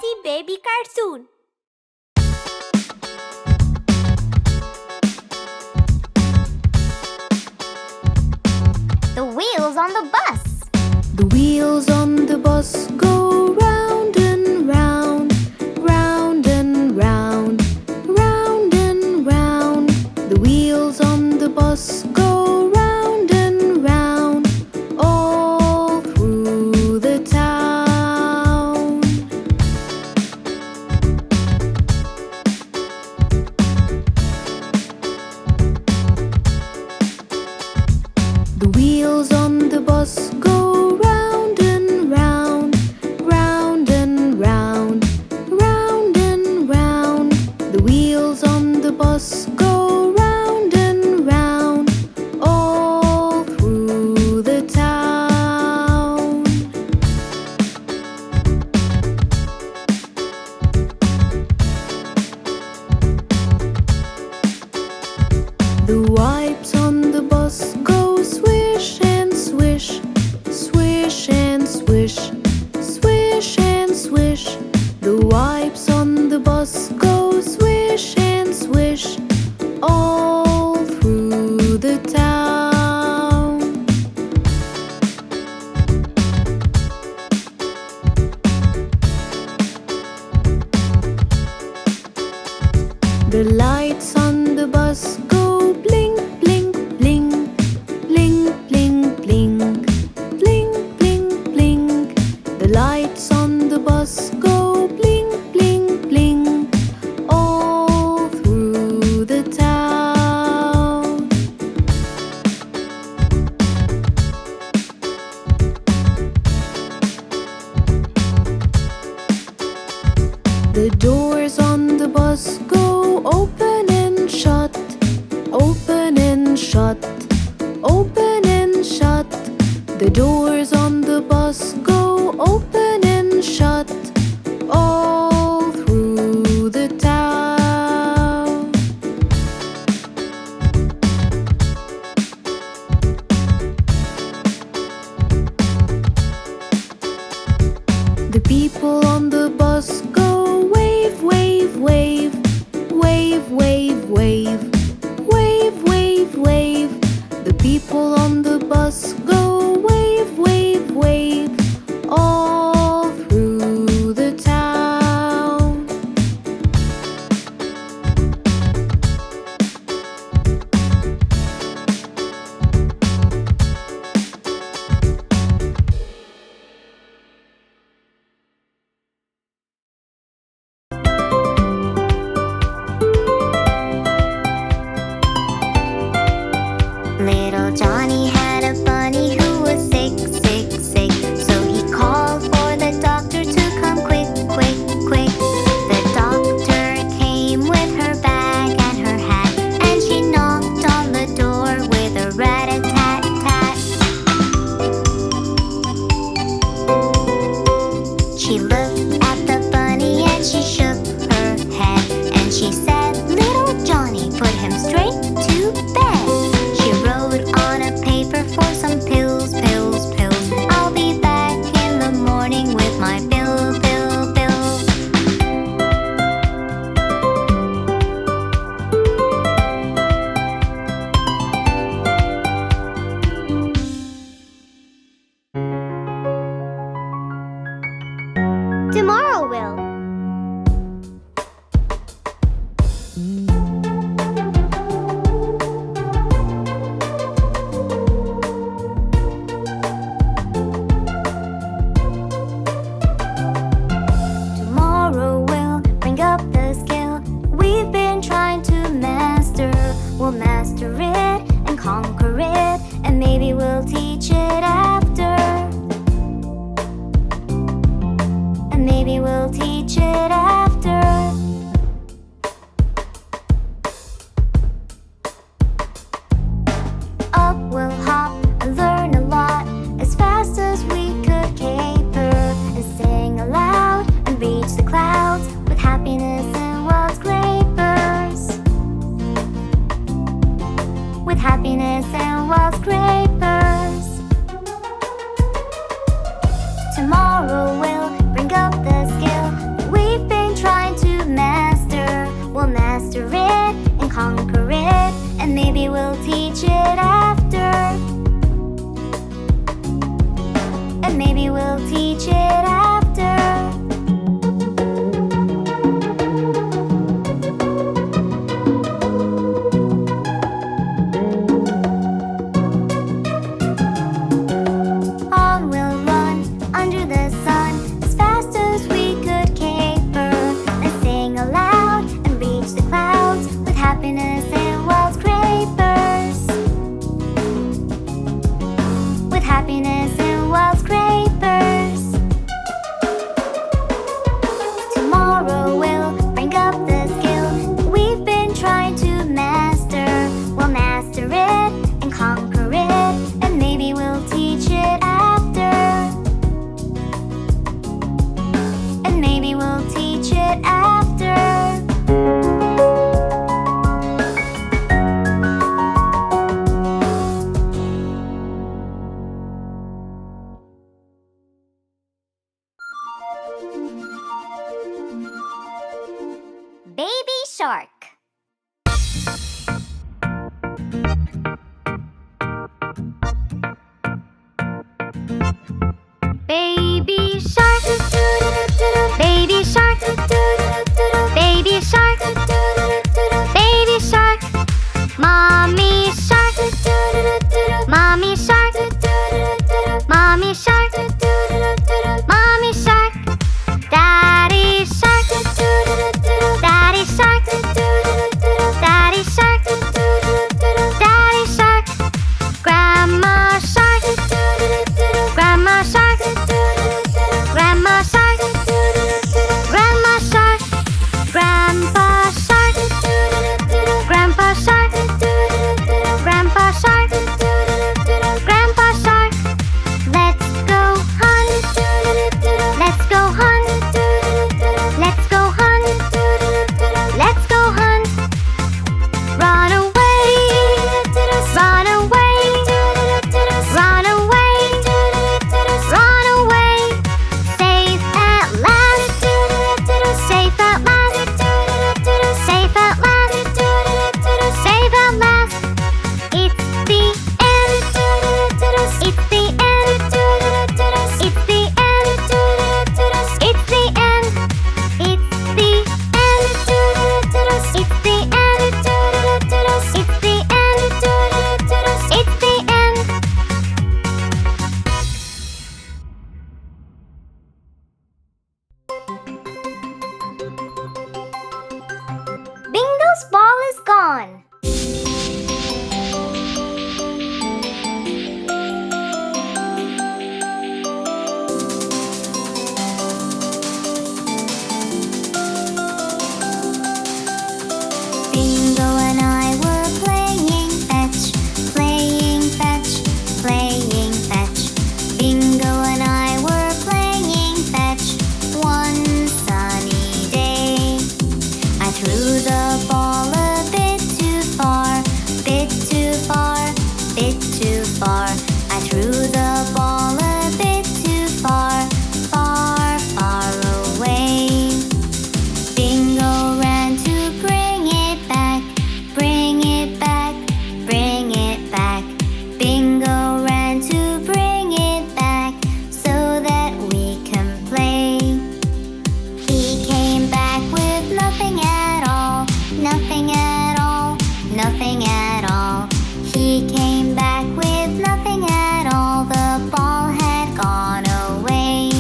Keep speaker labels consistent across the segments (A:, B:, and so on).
A: fuzzy baby cartoon. The wheels on the bus.
B: The wheels on the bus go round and round, round and round, round and round. The wheels on the bus go round and round, all through the town. The wheels on the bus go round and round, round and round, round and round. The wheels on the bus go round and round, all through the town. The wipes on the bus go swish and swish, swish and swish, swish and swish. The wipes on the bus go swish and swish, all through the town. The lights on the bus go blink, blink, blink, blink, blink, blink, blink, blink, blink. The lights on the bus go blink, blink, blink, all through the town. The doors on the bus go open and shut, open and shut, open and shut. The doors on the bus go open and shut, all through the town. The people on the bus go wave, wave, wave, wave, wave, wave, wave, wave, wave. The people on the bus go wave, wave, wave, all through the town.
A: Little Johnny had a bunny who was sick, sick, sick. So he called for the doctor to come quick, quick, quick. The doctor came with her bag and her hat, and she knocked on the door with a rat-a-tat-tat. She looked at the bunny and she shook her head, and she said, "Little Johnny, put him straight to bed." She wrote on a paper for some pills, pills, pills. "I'll be back in the morning with my pill, pill, pill." Tomorrow will. Mommy shark, mommy shark, mommy shark. Daddy shark, daddy shark, daddy shark, daddy shark. Grandma shark, grandma shark, grandma shark, grandma shark. Grandpa shark, grandpa shark, grandpa shark, grandpa shark. Let's go hunt, let's go hunt, let's go hunt, let's go hunt. Run away, run away, run away, run away. Safe at last, safe at last, safe at last, safe at last. It's the end, it's the end, it's the end, it's the end, it's the end, it's the end, it's the end, it's the end. Bingo's ball is gone. Bingo and I were playing fetch, playing fetch, playing fetch. Bingo and I were playing fetch one sunny day. I threw the ball a bit too far, bit too far, bit too far. I threw the ball a bit too far, far, far away. Bingo ran to bring it back, bring it back, bring it back. Bingo ran to bring it back so that we can play. He came back with nothing at all, nothing at all, nothing at all. He came back with nothing at all. The ball had gone away.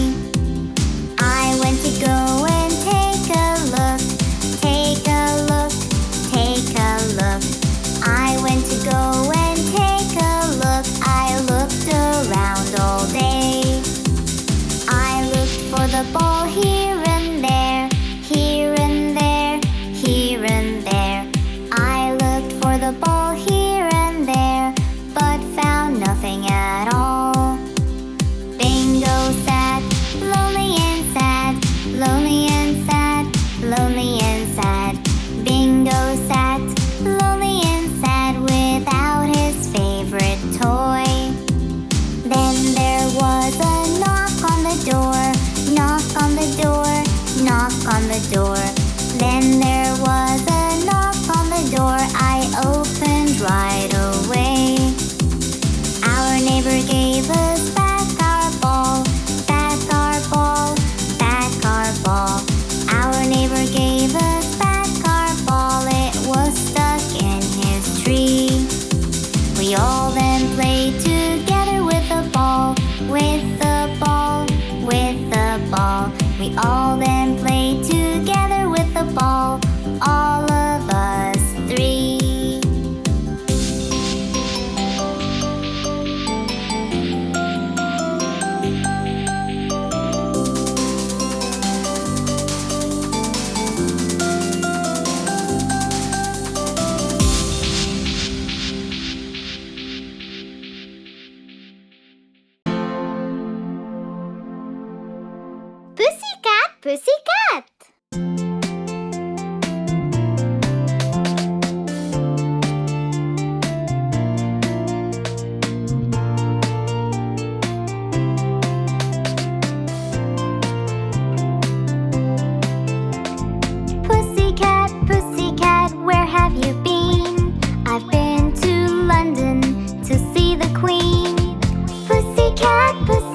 A: I went to go and take a look, take a look, take a look. I went to go and take a look. I looked around all day. I looked for the ball here and there, here and there, here and there. I looked for the ball here and there, but found nothing at all. Bingo sat, lonely and sad, lonely and sad, lonely and sad. Bingo sat, lonely and sad, without his favorite toy. Then there was a knock on the door, knock on the door, knock on the door. Then there was a knock on the door. I opened right away. Our neighbor gave us back our ball, back our ball, back our ball. Our neighbor gave us back our ball. It was stuck in his tree. We all then played together with the ball, with the ball, with the ball. We all then played together with the ball, all of us three. Pussycat, pussycat.